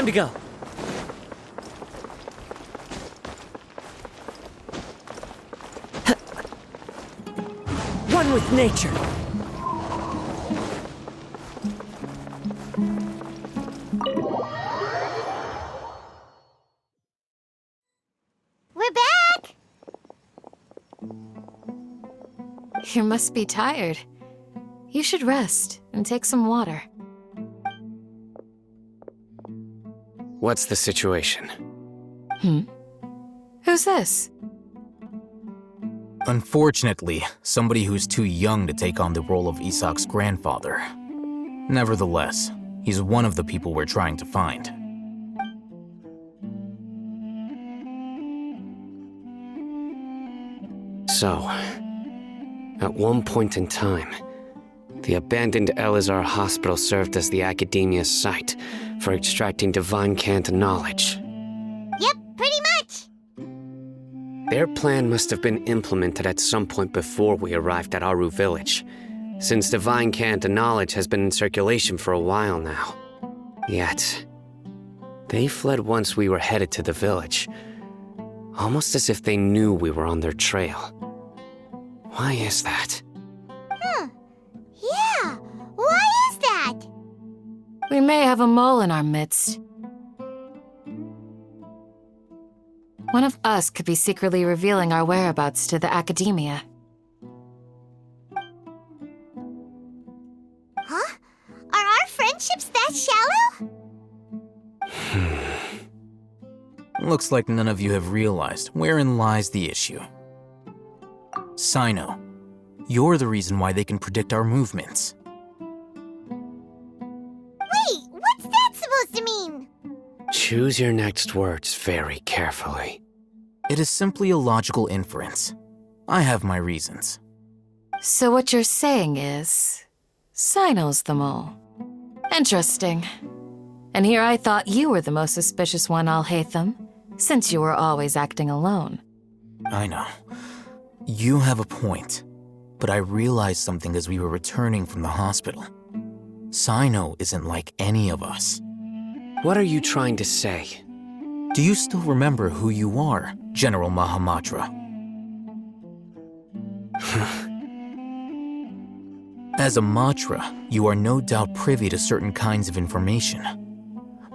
Time to go. One with nature. We're back! You must be tired. You should rest and take some water. What's the situation? Who's this? Unfortunately, somebody who's too young to take on the role of Isak's grandfather. Nevertheless, he's one of the people we're trying to find. So, at one point in time, the abandoned Elazar Hospital served as the Academia's site for extracting divine cant knowledge. Yep, pretty much! Their plan must have been implemented at some point before we arrived at Aru Village, since divine cant knowledge has been in circulation for a while now. Yet, they fled once we were headed to the village, almost as if they knew we were on their trail. Why is that? Yeah, why is that? We may have a mole in our midst. One of us could be secretly revealing our whereabouts to the Academia. Huh? Are our friendships that shallow? Looks like none of you have realized wherein lies the issue. Sino, you're the reason why they can predict our movements. Wait, what's that supposed to mean? Choose your next words very carefully. It is simply a logical inference. I have my reasons. So what you're saying is, Sino's the mole. Interesting. And here I thought you were the most suspicious one, Alhaitham, since you were always acting alone. I know. You have a point. But I realized something as we were returning from the hospital. Sino isn't like any of us. What are you trying to say? Do you still remember who you are, General Mahamatra? As a Matra, you are no doubt privy to certain kinds of information.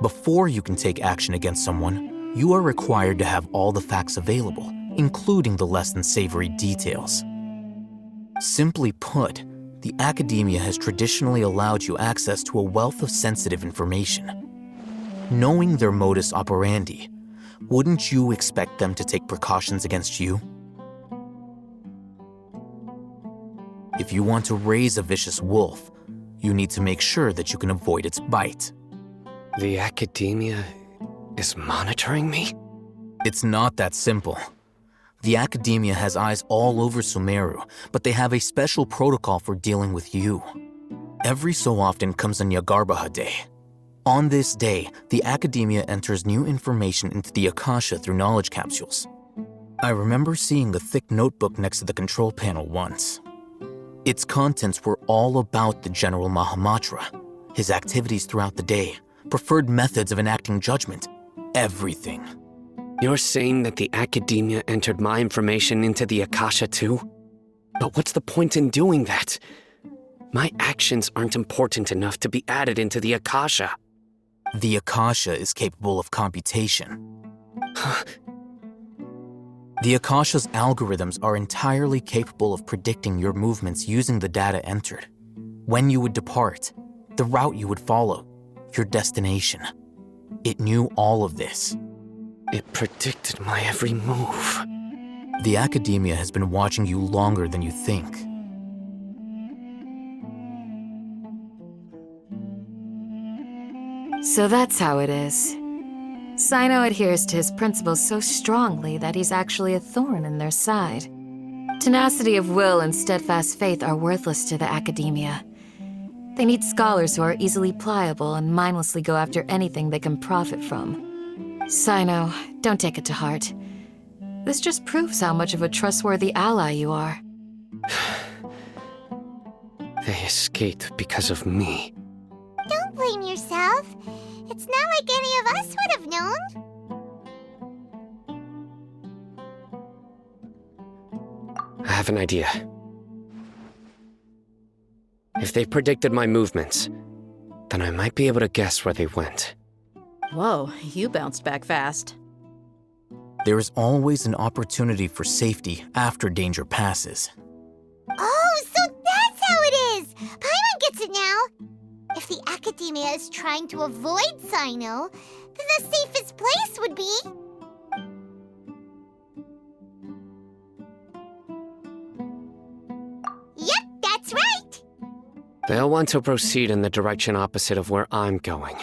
Before you can take action against someone, you are required to have all the facts available, including the less than savory details. Simply put, the Academia has traditionally allowed you access to a wealth of sensitive information. Knowing their modus operandi, wouldn't you expect them to take precautions against you? If you want to raise a vicious wolf, you need to make sure that you can avoid its bite. The Academia is monitoring me? It's not that simple. The Academia has eyes all over Sumeru, but they have a special protocol for dealing with you. Every so often comes a Nyagarbaha Day. On this day, the Academia enters new information into the Akasha through knowledge capsules. I remember seeing a thick notebook next to the control panel once. Its contents were all about the General Mahamatra, his activities throughout the day, preferred methods of enacting judgment, everything. You're saying that the Academia entered my information into the Akasha too? But what's the point in doing that? My actions aren't important enough to be added into the Akasha. The Akasha is capable of computation. The Akasha's algorithms are entirely capable of predicting your movements using the data entered. When you would depart, the route you would follow, your destination. It knew all of this. It predicted my every move. The Academia has been watching you longer than you think. So that's how it is. Sino adheres to his principles so strongly that he's actually a thorn in their side. Tenacity of will and steadfast faith are worthless to the Academia. They need scholars who are easily pliable and mindlessly go after anything they can profit from. Sino, don't take it to heart. This just proves how much of a trustworthy ally you are. They escaped because of me. Don't blame yourself. It's not like any of us would have known. I have an idea. If they predicted my movements, then I might be able to guess where they went. Whoa, you bounced back fast. There is always an opportunity for safety after danger passes. Oh, so that's how it is! Paimon gets it now! If the Academia is trying to avoid Sino, then the safest place would be... Yep, that's right! They'll want to proceed in the direction opposite of where I'm going.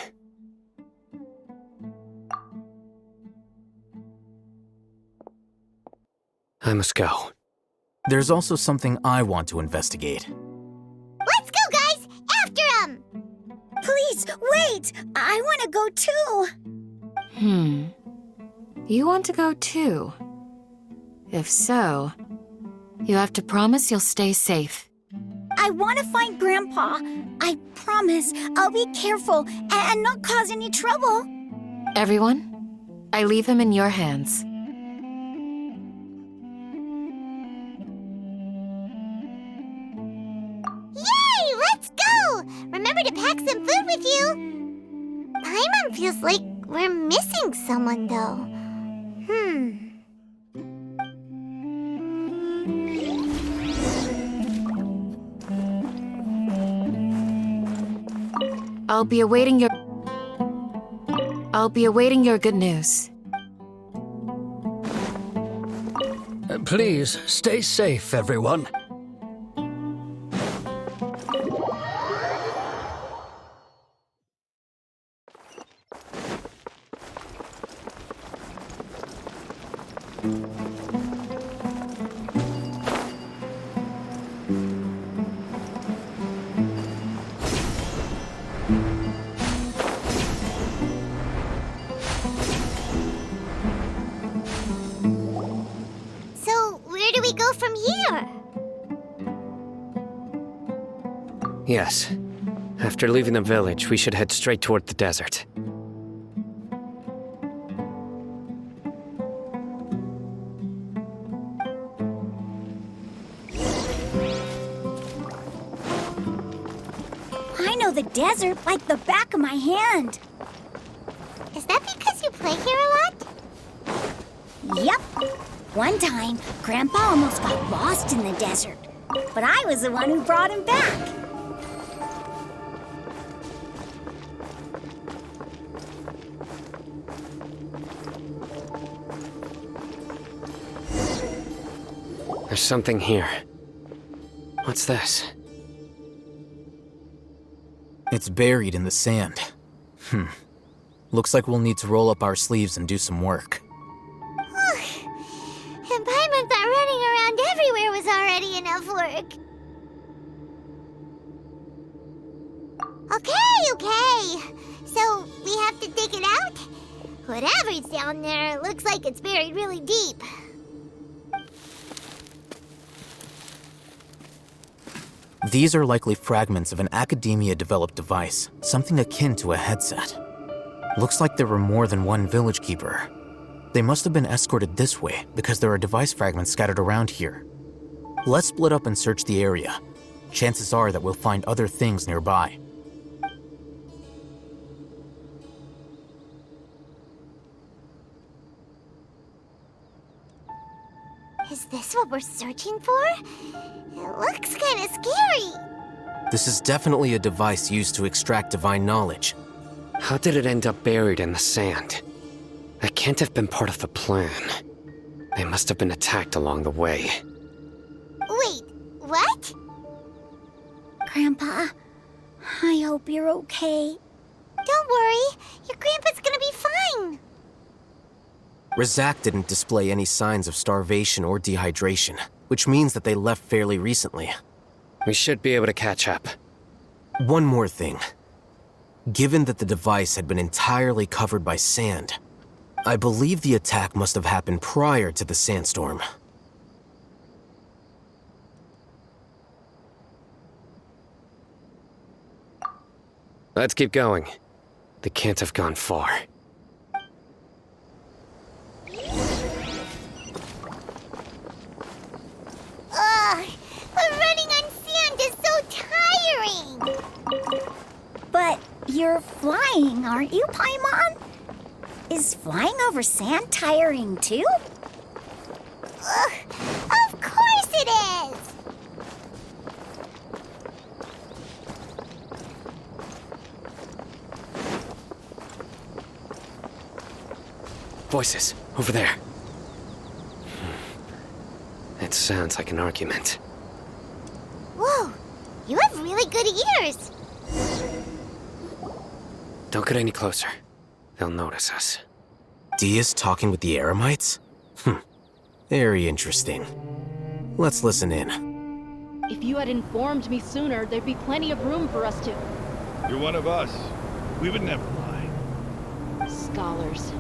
I must go. There's also something I want to investigate. Let's go, guys! After him! Please, wait! I want to go too! You want to go too? If so, you have to promise you'll stay safe. I want to find Grandpa. I promise I'll be careful and not cause any trouble. Everyone, I leave him in your hands. Yay! Let's go! Remember to pack some food with you! Paimon feels like we're missing someone, though. I'll be awaiting your good news. Please, stay safe, everyone. So, where do we go from here? Yes. After leaving the village, we should head straight toward the desert. I know the desert like the back of my hand. Is that because you play here a lot? Yep. One time, Grandpa almost got lost in the desert, but I was the one who brought him back. There's something here. What's this? It's buried in the sand. Looks like we'll need to roll up our sleeves and do some work. And Paimon thought running around everywhere was already enough work. Okay. So, we have to dig it out? Whatever's down there looks like it's buried really deep. These are likely fragments of an Academia-developed device, something akin to a headset. Looks like there were more than one village keeper. They must have been escorted this way because there are device fragments scattered around here. Let's split up and search the area. Chances are that we'll find other things nearby. Is this what we're searching for? It looks kind of scary. This is definitely a device used to extract divine knowledge. How did it end up buried in the sand? That can't have been part of the plan. They must have been attacked along the way. Wait, what? Grandpa, I hope you're okay. Don't worry, your grandpa's gonna be fine. Razak didn't display any signs of starvation or dehydration, which means that they left fairly recently. We should be able to catch up. One more thing. Given that the device had been entirely covered by sand, I believe the attack must have happened prior to the sandstorm. Let's keep going. They can't have gone far. Ugh, but running on sand is so tiring. But you're flying, aren't you, Paimon? Is flying over sand tiring too? Ugh, of course it is. Voices, over there. It sounds like an argument. Whoa, you have really good ears. Don't get any closer. They'll notice us. Dia's talking with the Eremites? Very interesting. Let's listen in. If you had informed me sooner, there'd be plenty of room for us to... You're one of us. We would never lie. Scholars.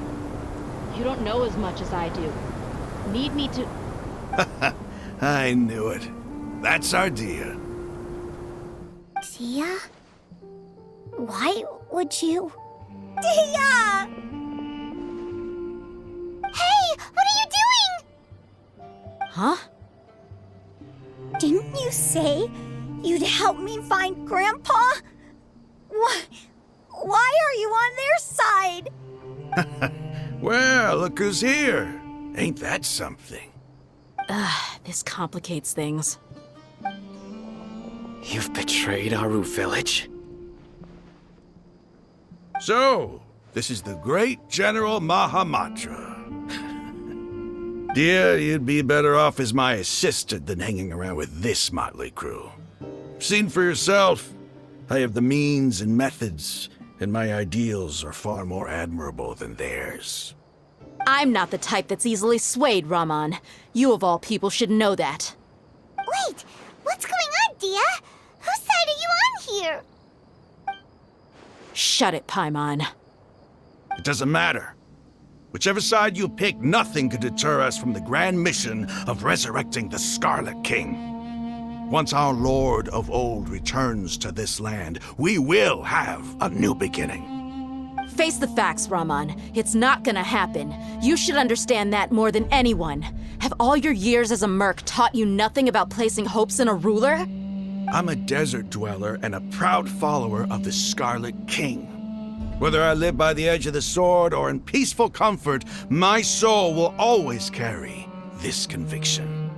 You don't know as much as I do. Need me to... I knew it. That's our Dia. Dia? Why would you... Dia! Hey, what are you doing? Huh? Didn't you say you'd help me find Grandpa? Why are you on their side? Well, look who's here. Ain't that something? This complicates things. You've betrayed Aru Village? So, this is the great General Mahamatra. Dear, you'd be better off as my assistant than hanging around with this motley crew. Seen for yourself, I have the means and methods, and my ideals are far more admirable than theirs. I'm not the type that's easily swayed, Raman. You of all people should know that. Wait, what's going on, Dia? Whose side are you on here? Shut it, Paimon. It doesn't matter. Whichever side you pick, nothing could deter us from the grand mission of resurrecting the Scarlet King. Once our Lord of Old returns to this land, we will have a new beginning. Face the facts, Raman. It's not gonna happen. You should understand that more than anyone. Have all your years as a merc taught you nothing about placing hopes in a ruler? I'm a desert dweller and a proud follower of the Scarlet King. Whether I live by the edge of the sword or in peaceful comfort, my soul will always carry this conviction.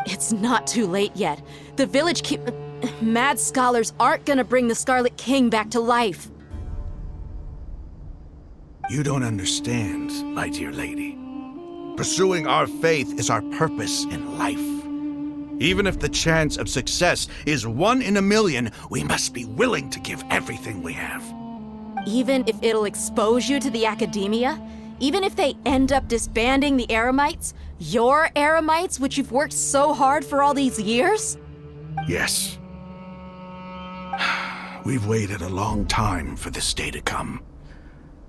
It's not too late yet. The village mad scholars aren't gonna bring the Scarlet King back to life. You don't understand, my dear lady. Pursuing our faith is our purpose in life. Even if the chance of success is 1 in a million, we must be willing to give everything we have. Even if it'll expose you to the academia? Even if they end up disbanding the Eremites? Your Eremites, which you've worked so hard for all these years? Yes. We've waited a long time for this day to come.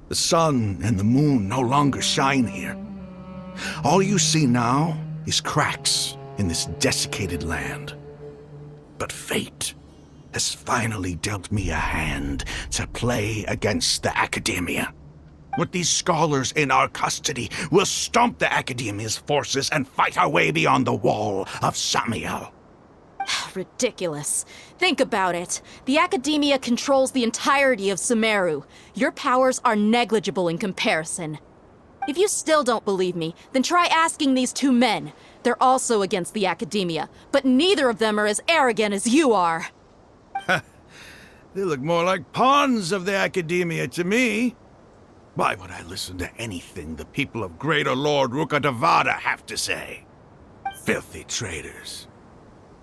The sun and the moon no longer shine here. All you see now is cracks in this desiccated land. But fate has finally dealt me a hand to play against the academia. With these scholars in our custody, we'll stomp the academia's forces and fight our way beyond the wall of Samiel. Ridiculous. Think about it. The academia controls the entirety of Sumeru. Your powers are negligible in comparison. If you still don't believe me, then try asking these 2 men. They're also against the academia, but neither of them are as arrogant as you are. They look more like pawns of the academia to me. Why would I listen to anything the people of Greater Lord Rukkhadevada have to say? Filthy traitors.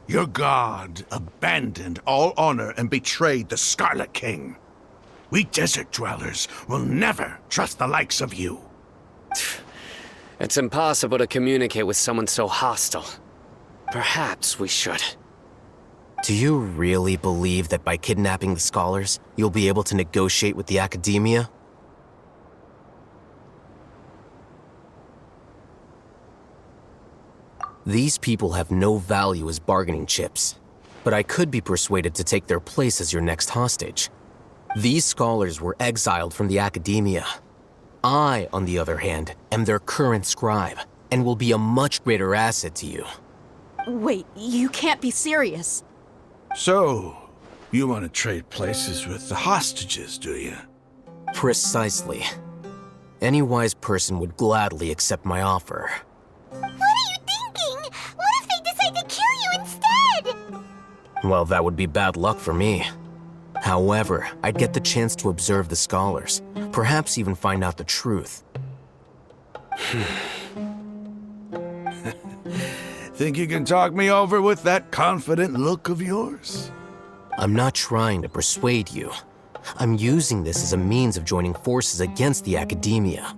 Your god abandoned all honor and betrayed the Scarlet King. We desert dwellers will never trust the likes of you. It's impossible to communicate with someone so hostile. Perhaps we should. Do you really believe that by kidnapping the scholars, you'll be able to negotiate with the academia? These people have no value as bargaining chips, but I could be persuaded to take their place as your next hostage. These scholars were exiled from the academia. I, on the other hand, am their current scribe, and will be a much greater asset to you. Wait, you can't be serious. So, you want to trade places with the hostages, do you? Precisely. Any wise person would gladly accept my offer. What are you thinking? What if they decide to kill you instead? Well, that would be bad luck for me. However, I'd get the chance to observe the scholars, perhaps even find out the truth. Think you can talk me over with that confident look of yours? I'm not trying to persuade you. I'm using this as a means of joining forces against the academia.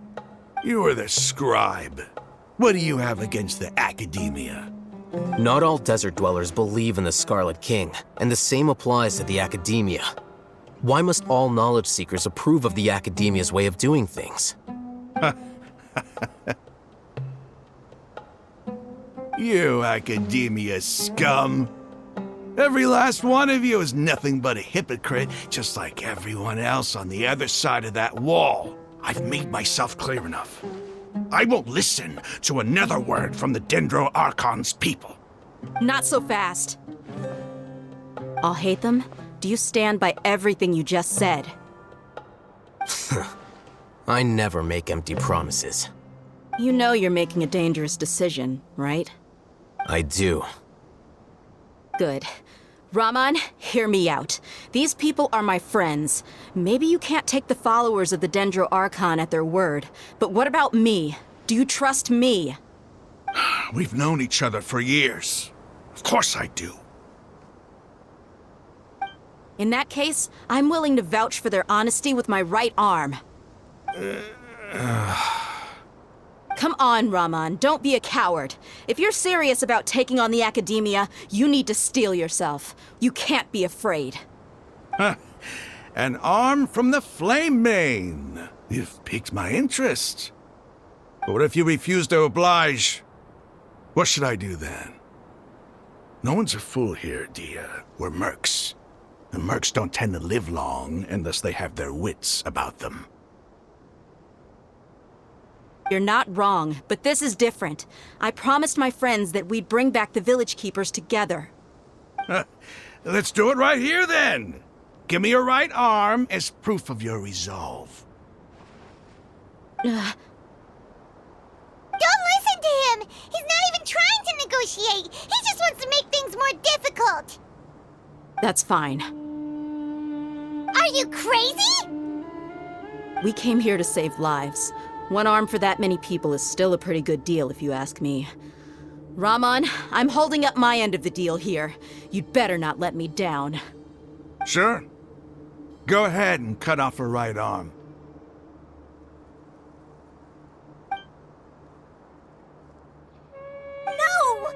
You are the scribe. What do you have against the academia? Not all desert dwellers believe in the Scarlet King, and the same applies to the academia. Why must all knowledge seekers approve of the academia's way of doing things? You academia scum. Every last one of you is nothing but a hypocrite, just like everyone else on the other side of that wall. I've made myself clear enough. I won't listen to another word from the Dendro Archon's people. Not so fast. I'll hate them. Do you stand by everything you just said? I never make empty promises. You know you're making a dangerous decision, right? I do. Good. Raman, hear me out. These people are my friends. Maybe you can't take the followers of the Dendro Archon at their word, but what about me? Do you trust me? We've known each other for years. Of course I do. In that case, I'm willing to vouch for their honesty with my right arm. Come on, Raman, don't be a coward. If you're serious about taking on the academia, you need to steel yourself. You can't be afraid. An arm from the Flame Mane. You've piqued my interest. But what if you refuse to oblige? What should I do then? No one's a fool here, Dia. We're mercs. And mercs don't tend to live long unless they have their wits about them. You're not wrong, but this is different. I promised my friends that we'd bring back the village keepers together. Let's do it right here then. Give me your right arm as proof of your resolve. Don't listen to him! He's not even trying to negotiate! He just wants to make things more difficult! That's fine. Are you crazy? We came here to save lives. One arm for that many people is still a pretty good deal, if you ask me. Raman, I'm holding up my end of the deal here. You'd better not let me down. Sure. Go ahead and cut off her right arm. No!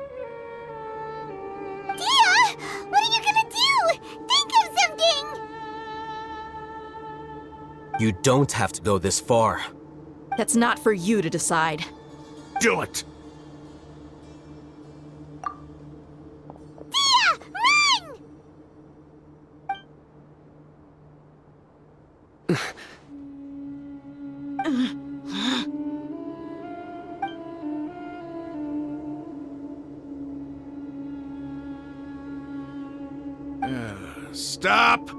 Dia! What are you gonna do? Think of something! You don't have to go this far. That's not for you to decide. Do it! Dia! Run! Stop!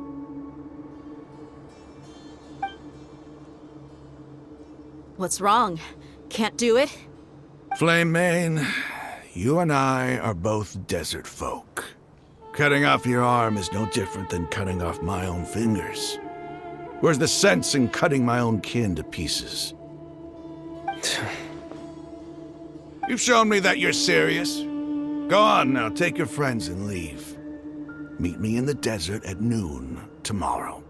What's wrong? Can't do it? Flame Mane, you and I are both desert folk. Cutting off your arm is no different than cutting off my own fingers. Where's the sense in cutting my own kin to pieces? You've shown me that you're serious. Go on now, take your friends and leave. Meet me in the desert at noon tomorrow.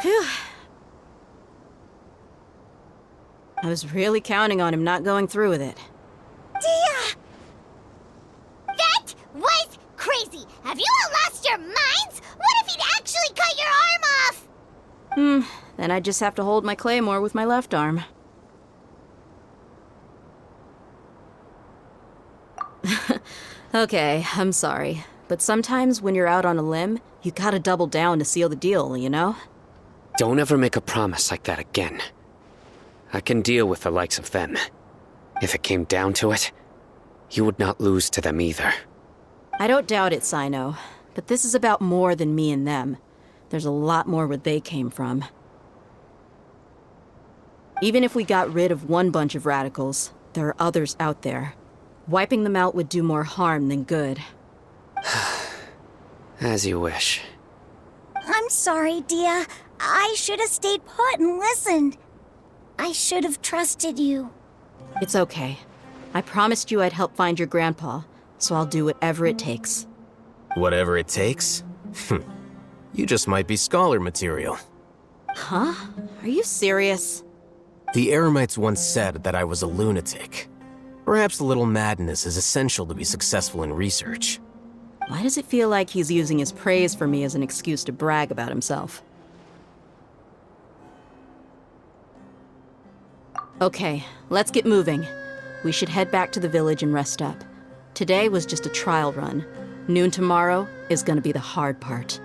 Phew. I was really counting on him not going through with it. Dia! That was crazy! Have you all lost your minds? What if he'd actually cut your arm off? Then I just have to hold my claymore with my left arm. Okay, I'm sorry. But sometimes when you're out on a limb, you gotta double down to seal the deal, you know? Don't ever make a promise like that again. I can deal with the likes of them. If it came down to it, you would not lose to them either. I don't doubt it, Sino. But this is about more than me and them. There's a lot more where they came from. Even if we got rid of one bunch of radicals, there are others out there. Wiping them out would do more harm than good. As you wish. I'm sorry, Dia. I should have stayed put and listened. I should have trusted you. It's okay. I promised you I'd help find your grandpa, so I'll do whatever it takes. Whatever it takes? You just might be scholar material. Huh? Are you serious? The Eremites once said that I was a lunatic. Perhaps a little madness is essential to be successful in research. Why does it feel like he's using his praise for me as an excuse to brag about himself? Okay, let's get moving. We should head back to the village and rest up. Today was just a trial run. Noon tomorrow is gonna be the hard part.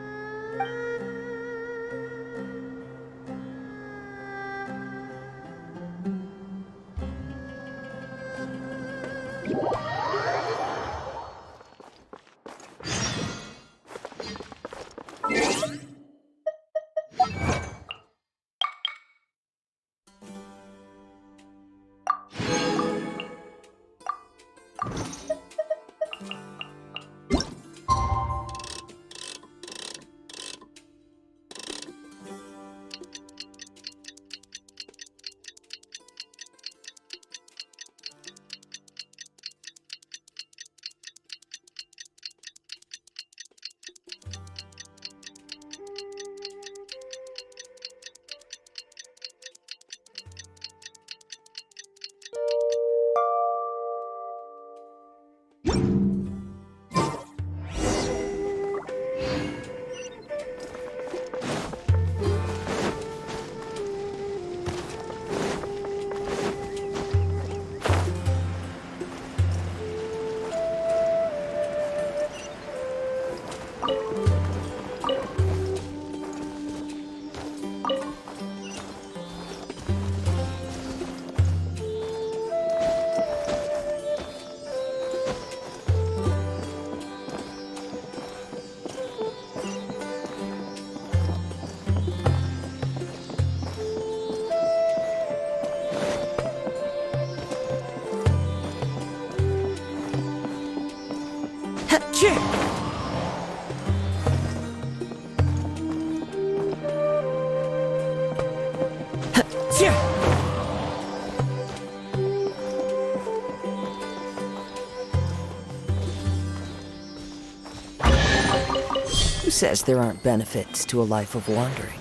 Who says there aren't benefits to a life of wandering?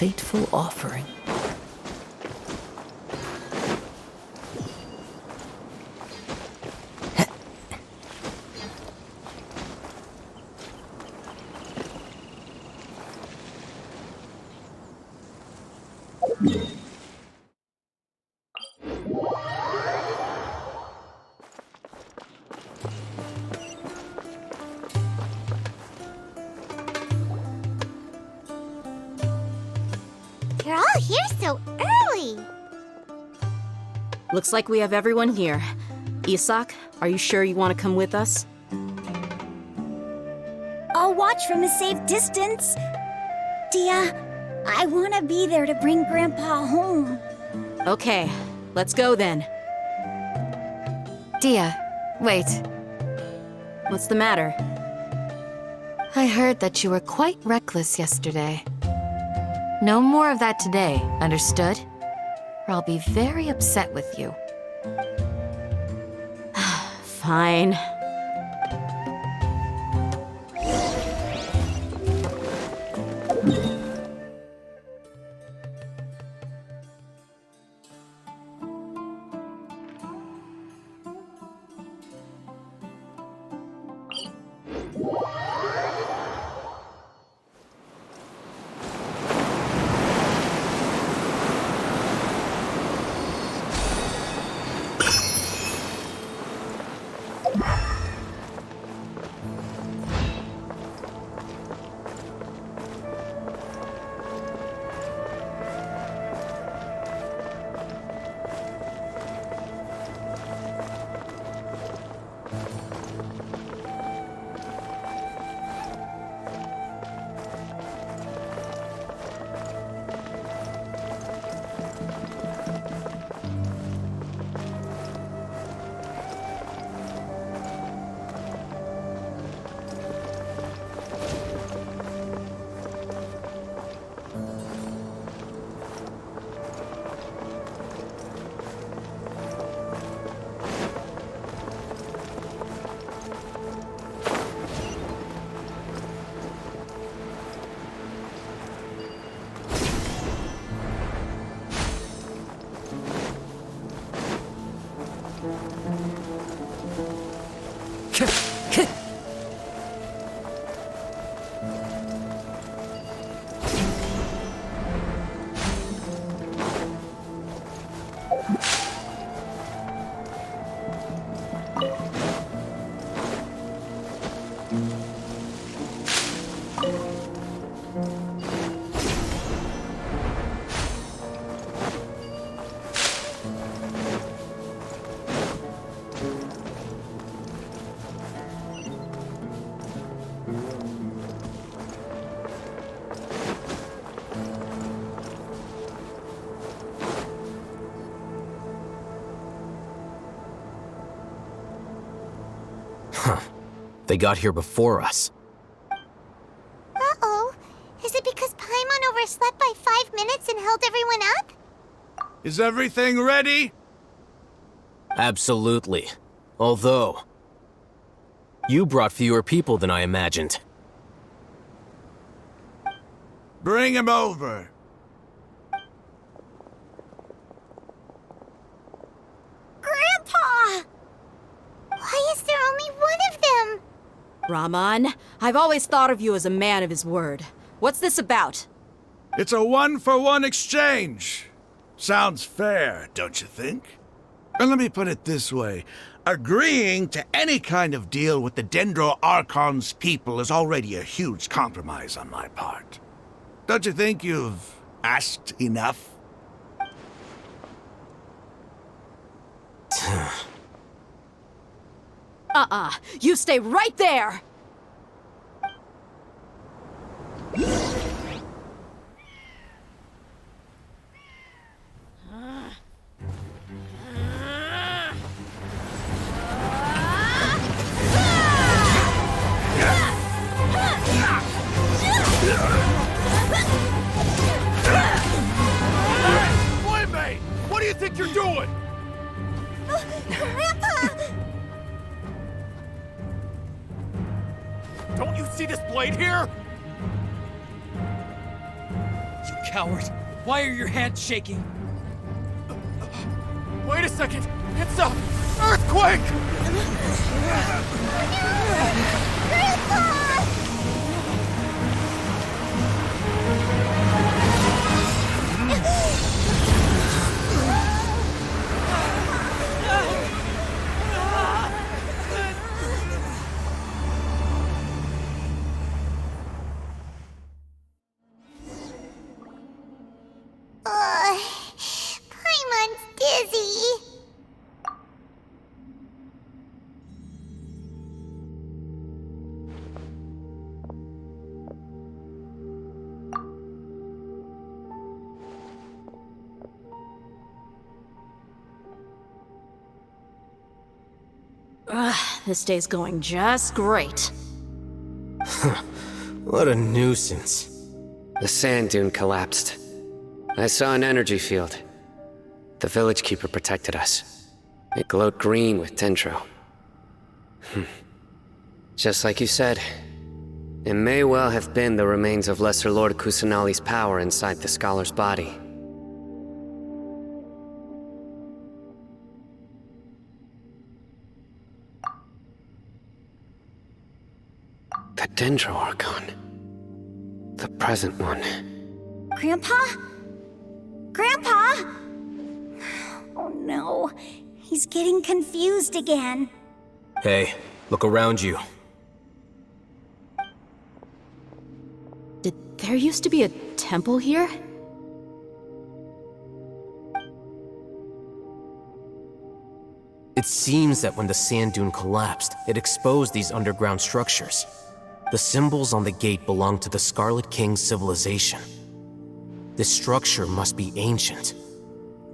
Fateful offering. You're all here so early. Looks like we have everyone here. Isak, are you sure you want to come with us? I'll watch from a safe distance. Dia, I want to be there to bring Grandpa home. Okay, let's go then. Dia, wait. What's the matter? I heard that you were quite reckless yesterday. No more of that today, understood? Or I'll be very upset with you. Fine. They got here before us. Uh-oh. Is it because Paimon overslept by 5 minutes and held everyone up? Is everything ready? Absolutely. Although, you brought fewer people than I imagined. Bring him over. Grandpa! Why is there only one of them? Rahman, I've always thought of you as a man of his word. What's this about? It's a 1-for-1 exchange. Sounds fair, don't you think? And let me put it this way. Agreeing to any kind of deal with the Dendro Archon's people is already a huge compromise on my part. Don't you think you've asked enough? You stay right there! Playmate! What do you think you're doing? Grandpa! Don't you see this blade here? You coward! Why are your hands shaking? Wait a second! It's a earthquake! Grandpa! Paimon's dizzy. This day's going just great. What a nuisance. The sand dune collapsed. I saw an energy field. The village keeper protected us. It glowed green with dendro. Just like you said, it may well have been the remains of Lesser Lord Kusanali's power inside the scholar's body. The Dendro Archon. The present one. Grandpa? Grandpa? Oh no, he's getting confused again. Hey, look around you. Did there used to be a temple here? It seems that when the sand dune collapsed, it exposed these underground structures. The symbols on the gate belong to the Scarlet King's civilization. This structure must be ancient.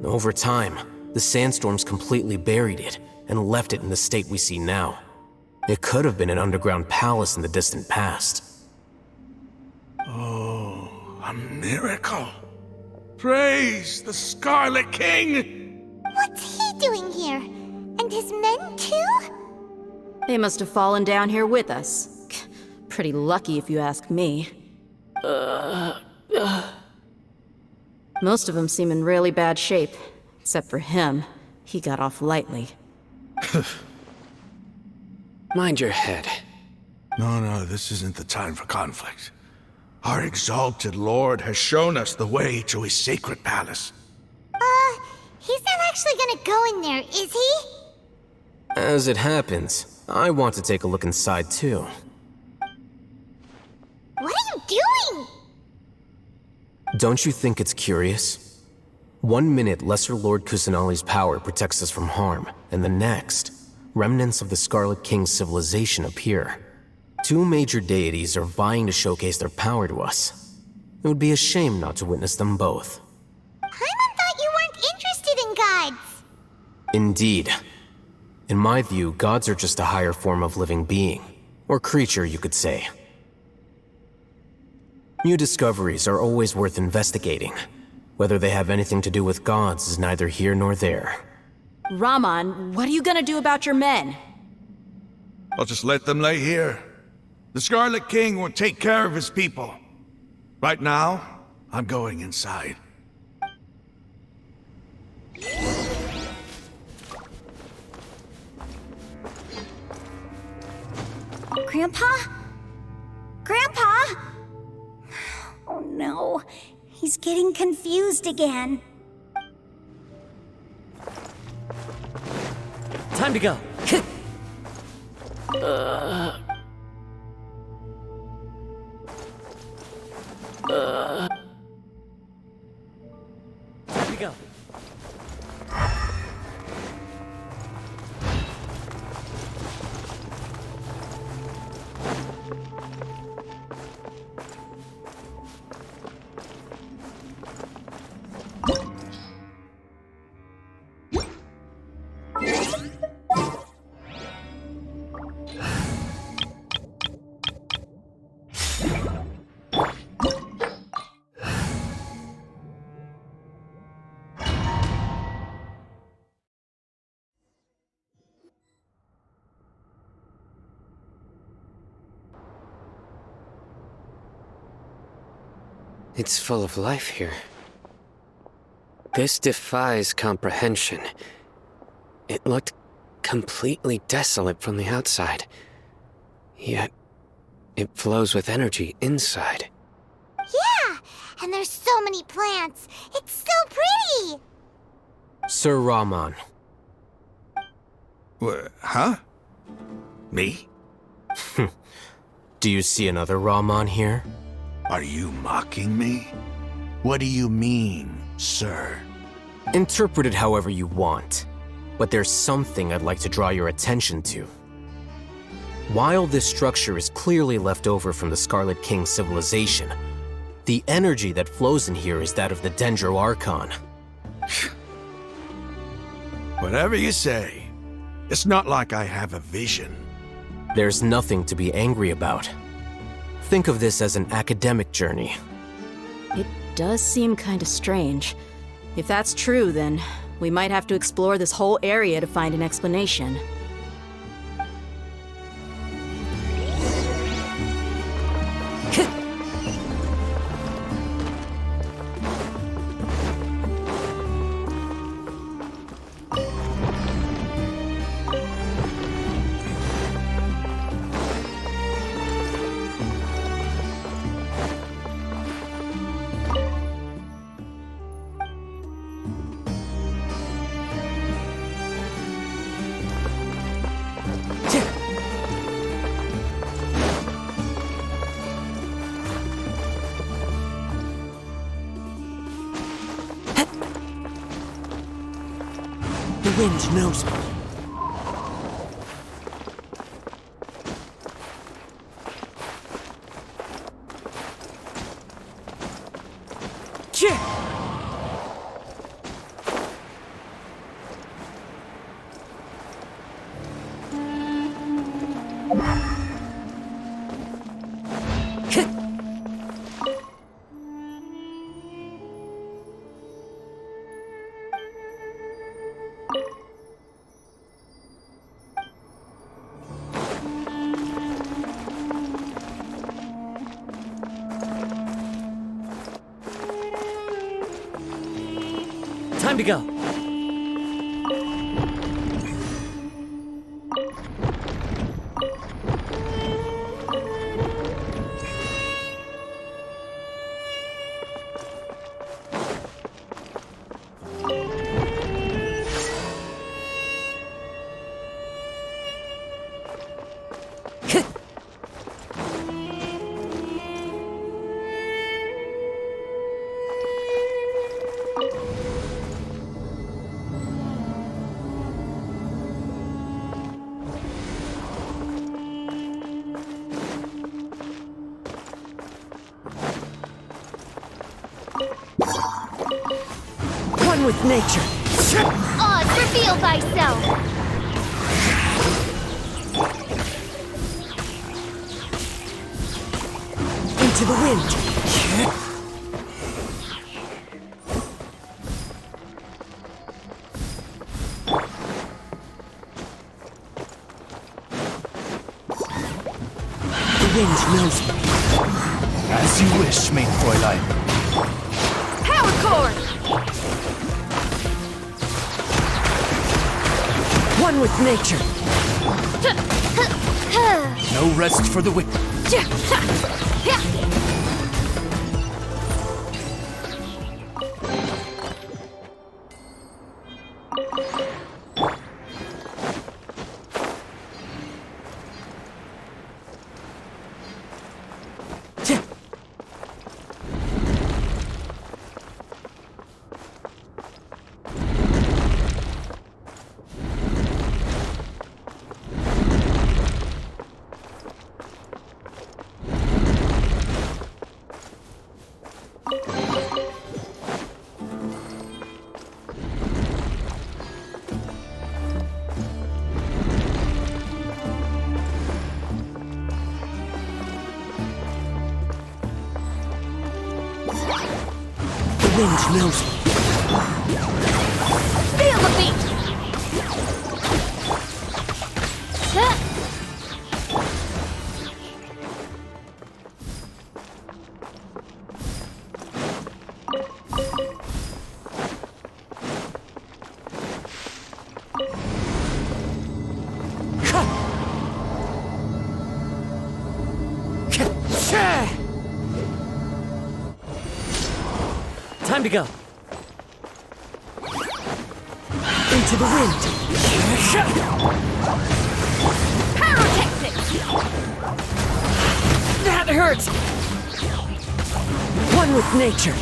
Over time, the sandstorms completely buried it and left it in the state we see now. It could have been an underground palace in the distant past. Oh, a miracle. Praise the Scarlet King! What's he doing here? And his men too? They must have fallen down here with us. Pretty lucky if you ask me. Most of them seem in really bad shape. Except for him. He got off lightly. Mind your head. No, this isn't the time for conflict. Our exalted lord has shown us the way to his sacred palace. He's not actually gonna go in there, is he? As it happens, I want to take a look inside too. What are you doing? Don't you think it's curious? 1 minute, Lesser Lord Kusanali's power protects us from harm, and the next, remnants of the Scarlet King's civilization appear. 2 major deities are vying to showcase their power to us. It would be a shame not to witness them both. Paimon thought you weren't interested in gods. Indeed. In my view, gods are just a higher form of living being, or creature, you could say. New discoveries are always worth investigating. Whether they have anything to do with gods is neither here nor there. Raman, what are you gonna do about your men? I'll just let them lay here. The Scarlet King will take care of his people. Right now, I'm going inside. Grandpa? Grandpa? Oh no, he's getting confused again. Time to go. Time to go. It's full of life here. This defies comprehension. It looked completely desolate from the outside. Yet, it flows with energy inside. Yeah, and there's so many plants. It's so pretty. Sir Raman. Huh? Me? Do you see another Raman here? Are you mocking me? What do you mean, sir? Interpret it however you want, but there's something I'd like to draw your attention to. While this structure is clearly left over from the Scarlet King's civilization, the energy that flows in here is that of the Dendro Archon. Whatever you say. It's not like I have a vision. There's nothing to be angry about. Think of this as an academic journey. It does seem kinda strange. If that's true, then we might have to explore this whole area to find an explanation. The wind knows me. Time to go. One with nature. Oz, reveal thyself! Into the wind. The wind knows me. As you wish, mein Fräulein. Power cord! One with nature. No rest for the wicked. The wind knows me. Feel the beat! Time to go. Into the wind. Pyrotechnics! That hurts. One with nature.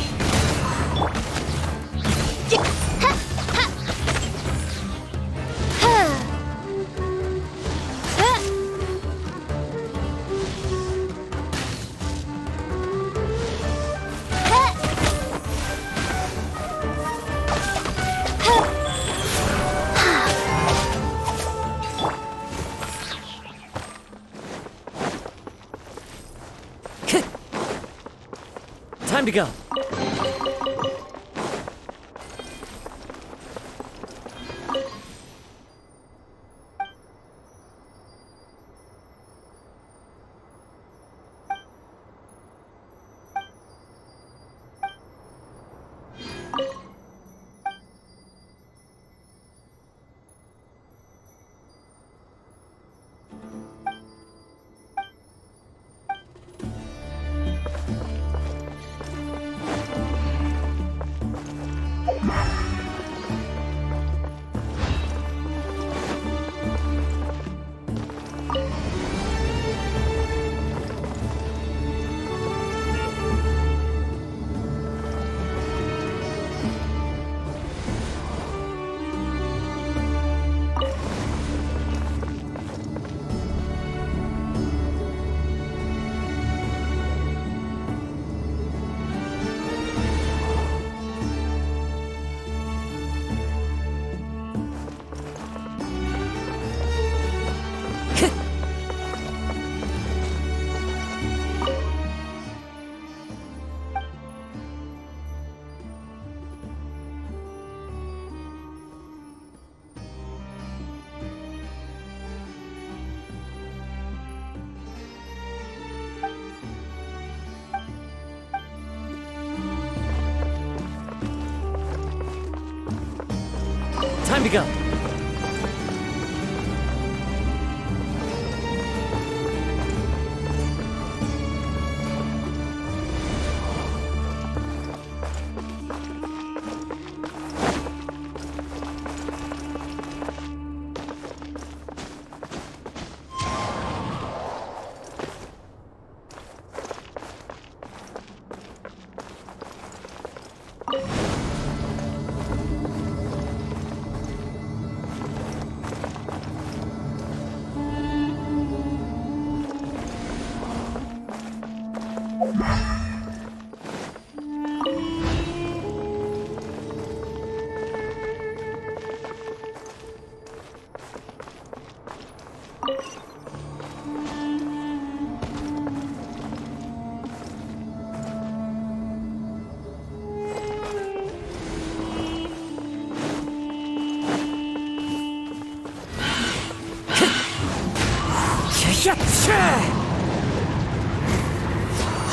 Time to go. Time to go.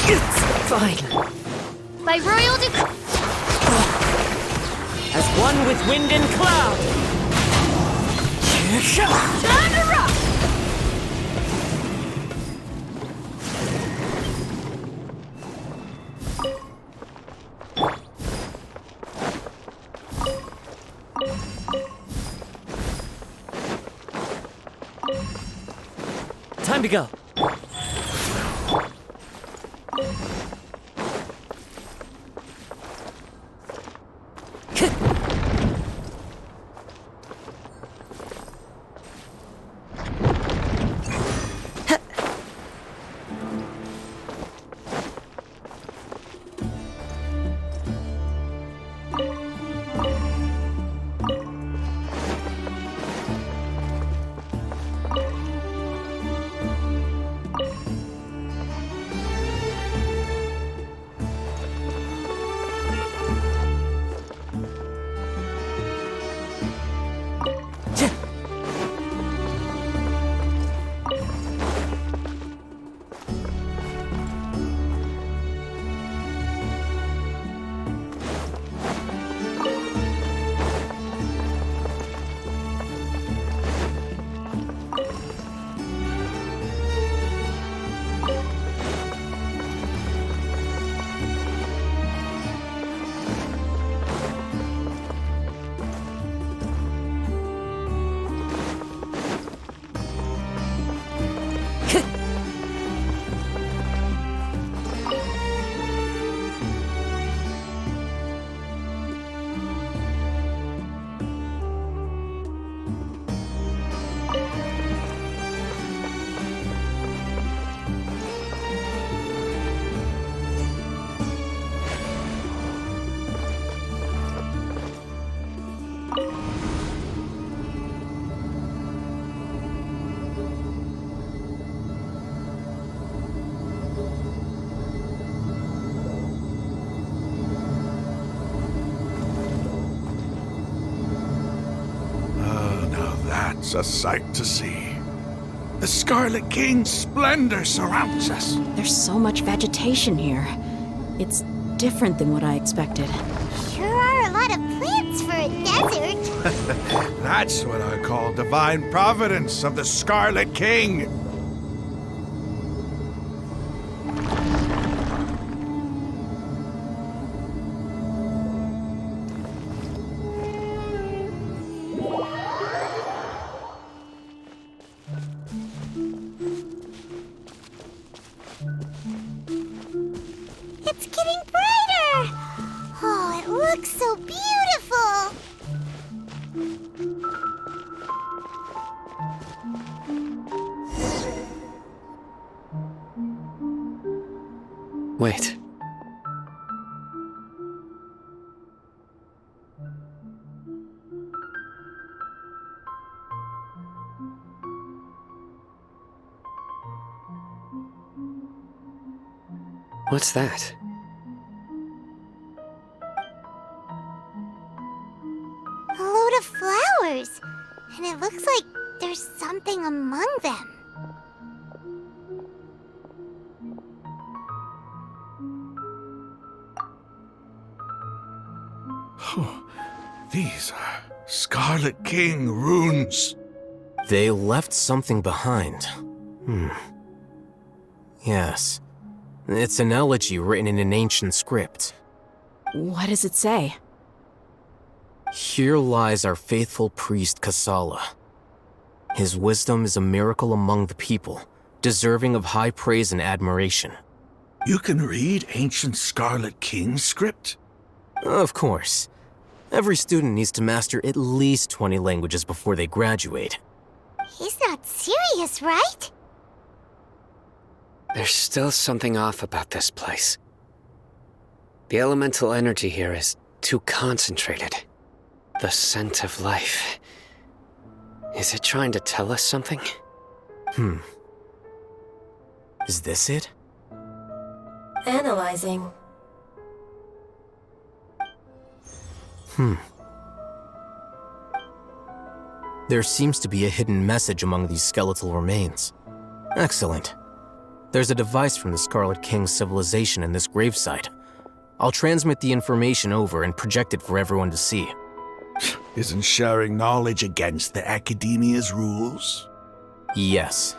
It's fine. By royal As one with wind and cloud. Time to rock! Time to go. It's a sight to see. The Scarlet King's splendor surrounds us. There's so much vegetation here. It's different than what I expected. Sure are a lot of plants for a desert. That's what I call divine providence of the Scarlet King. It's getting brighter! Oh, it looks so beautiful! Wait. What's that? A load of flowers. And it looks like there's something among them. These are Scarlet King runes. They left something behind. Yes. It's an elegy written in an ancient script. What does it say? Here lies our faithful priest Kasala. His wisdom is a miracle among the people, deserving of high praise and admiration. You can read ancient Scarlet King script? Of course. Every student needs to master at least 20 languages before they graduate. He's not serious, right? There's still something off about this place. The elemental energy here is too concentrated. The scent of life. Is it trying to tell us something? Is this it? Analyzing. There seems to be a hidden message among these skeletal remains. Excellent. There's a device from the Scarlet King's civilization in this gravesite. I'll transmit the information over and project it for everyone to see. Isn't sharing knowledge against the Academia's rules? Yes.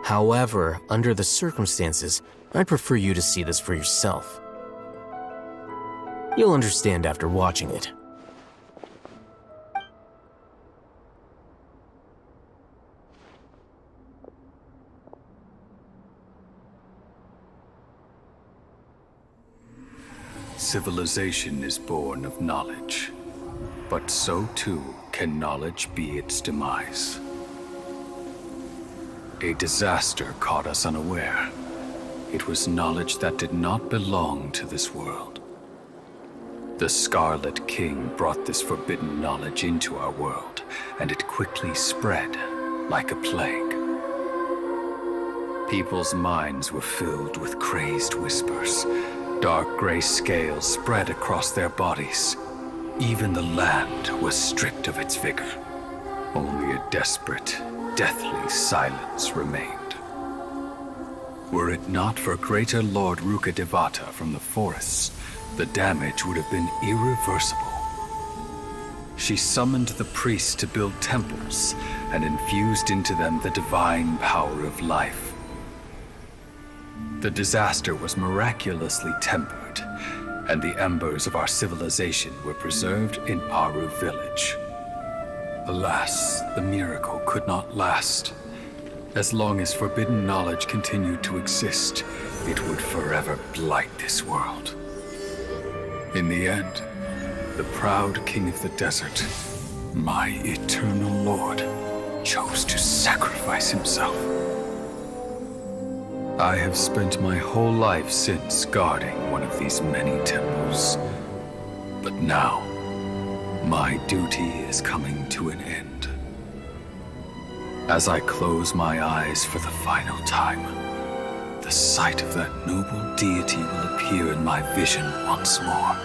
However, under the circumstances, I'd prefer you to see this for yourself. You'll understand after watching it. Civilization is born of knowledge, but so too can knowledge be its demise. A disaster caught us unaware. It was knowledge that did not belong to this world. The Scarlet King brought this forbidden knowledge into our world, and it quickly spread like a plague. People's minds were filled with crazed whispers. Dark gray scales spread across their bodies. Even the land was stripped of its vigor. Only a desperate, deathly silence remained. Were it not for greater Lord Rukkhadevata from the forests, the damage would have been irreversible. She summoned the priests to build temples and infused into them the divine power of life. The disaster was miraculously tempered, and the embers of our civilization were preserved in Aru village. Alas, the miracle could not last. As long as forbidden knowledge continued to exist, it would forever blight this world. In the end, the proud king of the desert, my eternal lord, chose to sacrifice himself. I have spent my whole life since guarding one of these many temples. But now, my duty is coming to an end. As I close my eyes for the final time, the sight of that noble deity will appear in my vision once more.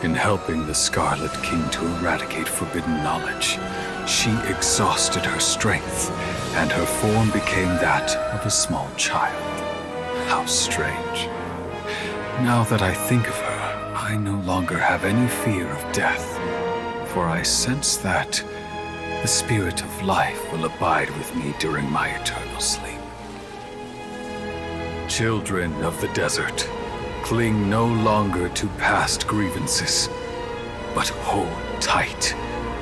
In helping the Scarlet King to eradicate forbidden knowledge, she exhausted her strength, and her form became that of a small child. How strange. Now that I think of her, I no longer have any fear of death, for I sense that the spirit of life will abide with me during my eternal sleep. Children of the desert, cling no longer to past grievances, but hold tight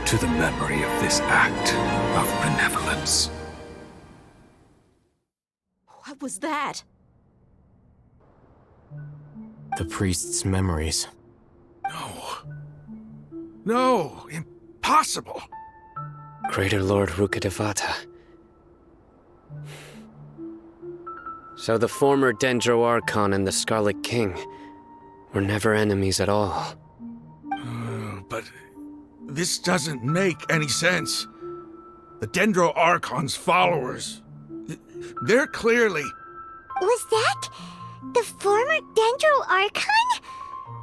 to the memory of this act of benevolence. What was that? The priest's memories. No, impossible. Greater Lord Rukkhadevata. So the former Dendro Archon and the Scarlet King were never enemies at all. But this doesn't make any sense. The Dendro Archon's followers, they're clearly... Was that the former Dendro Archon?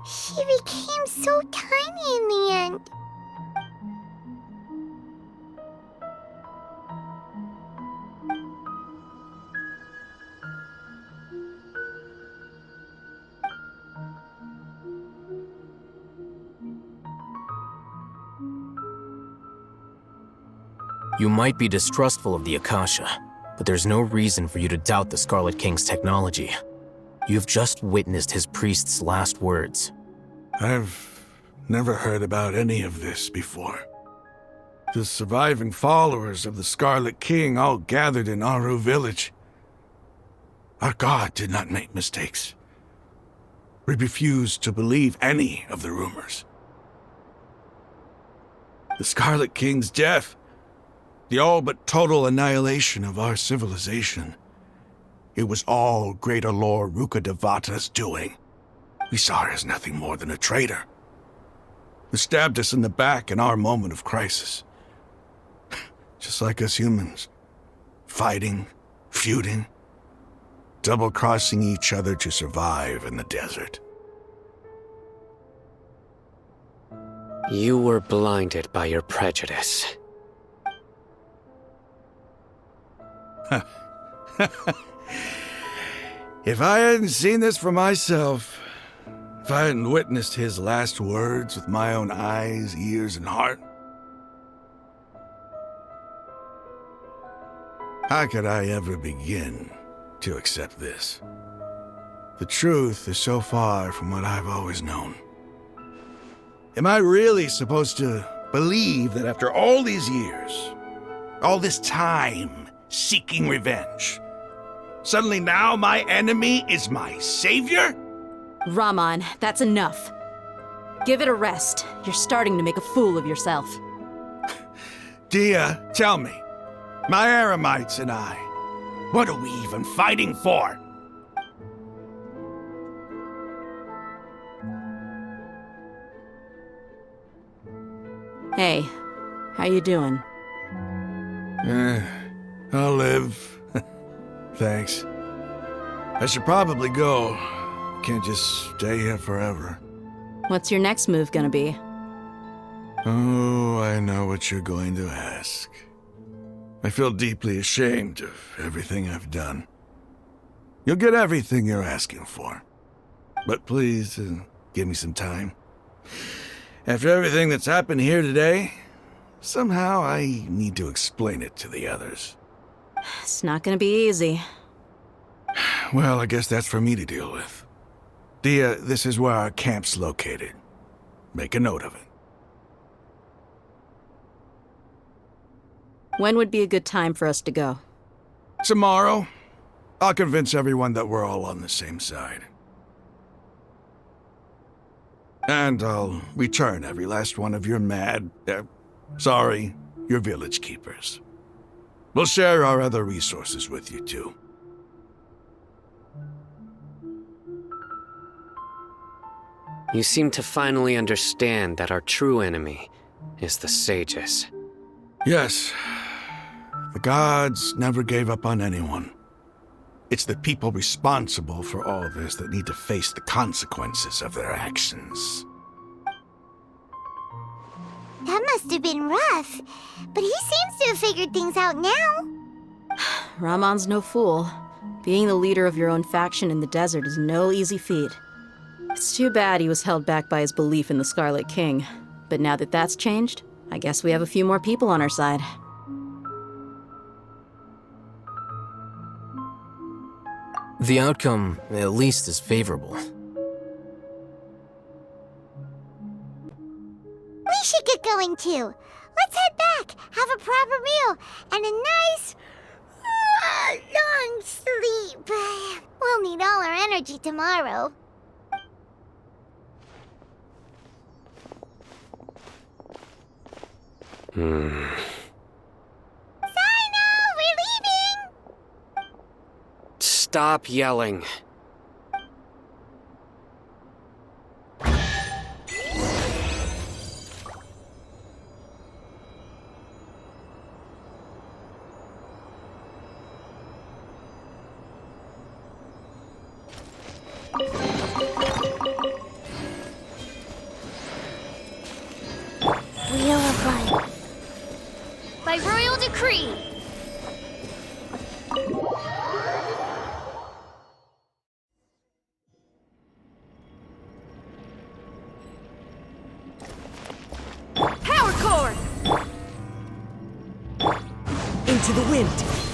She became so tiny in the end. You might be distrustful of the Akasha, but there's no reason for you to doubt the Scarlet King's technology. You've just witnessed his priest's last words. I've never heard about any of this before. The surviving followers of the Scarlet King all gathered in Aru village. Our god did not make mistakes. We refused to believe any of the rumors. The Scarlet King's death, the all but total annihilation of our civilization, it was all Greater Lord Rukkhadevata's doing. We saw her as nothing more than a traitor, who stabbed us in the back in our moment of crisis. Just like us humans, fighting, feuding, double-crossing each other to survive in the desert. You were blinded by your prejudice. If I hadn't seen this for myself, if I hadn't witnessed his last words with my own eyes, ears, and heart, how could I ever begin to accept this? The truth is so far from what I've always known. Am I really supposed to believe that after all these years, all this time seeking revenge, suddenly now my enemy is my savior? Raman, that's enough. Give it a rest. You're starting to make a fool of yourself. Dia, tell me, my Eremites and I, what are we even fighting for? Hey, how you doing? I'll live. Thanks. I should probably go. Can't just stay here forever. What's your next move gonna be? Oh, I know what you're going to ask. I feel deeply ashamed of everything I've done. You'll get everything you're asking for. But please, give me some time. After everything that's happened here today, somehow I need to explain it to the others. It's not gonna be easy. Well, I guess that's for me to deal with. Dia, this is where our camp's located. Make a note of it. When would be a good time for us to go? Tomorrow, I'll convince everyone that we're all on the same side. And I'll return every last one of your your village keepers. We'll share our other resources with you too. You seem to finally understand that our true enemy is the sages. Yes. The gods never gave up on anyone. It's the people responsible for all this that need to face the consequences of their actions. That must have been rough. But he seems to have figured things out now. Ramon's no fool. Being the leader of your own faction in the desert is no easy feat. It's too bad he was held back by his belief in the Scarlet King. But now that that's changed, I guess we have a few more people on our side. The outcome, at least, is favorable. We should get going too. Let's head back, have a proper meal, and a nice, long sleep. We'll need all our energy tomorrow. Sino, we're leaving! Stop yelling. Wheel of Life. By royal decree. Power cord! Into the wind.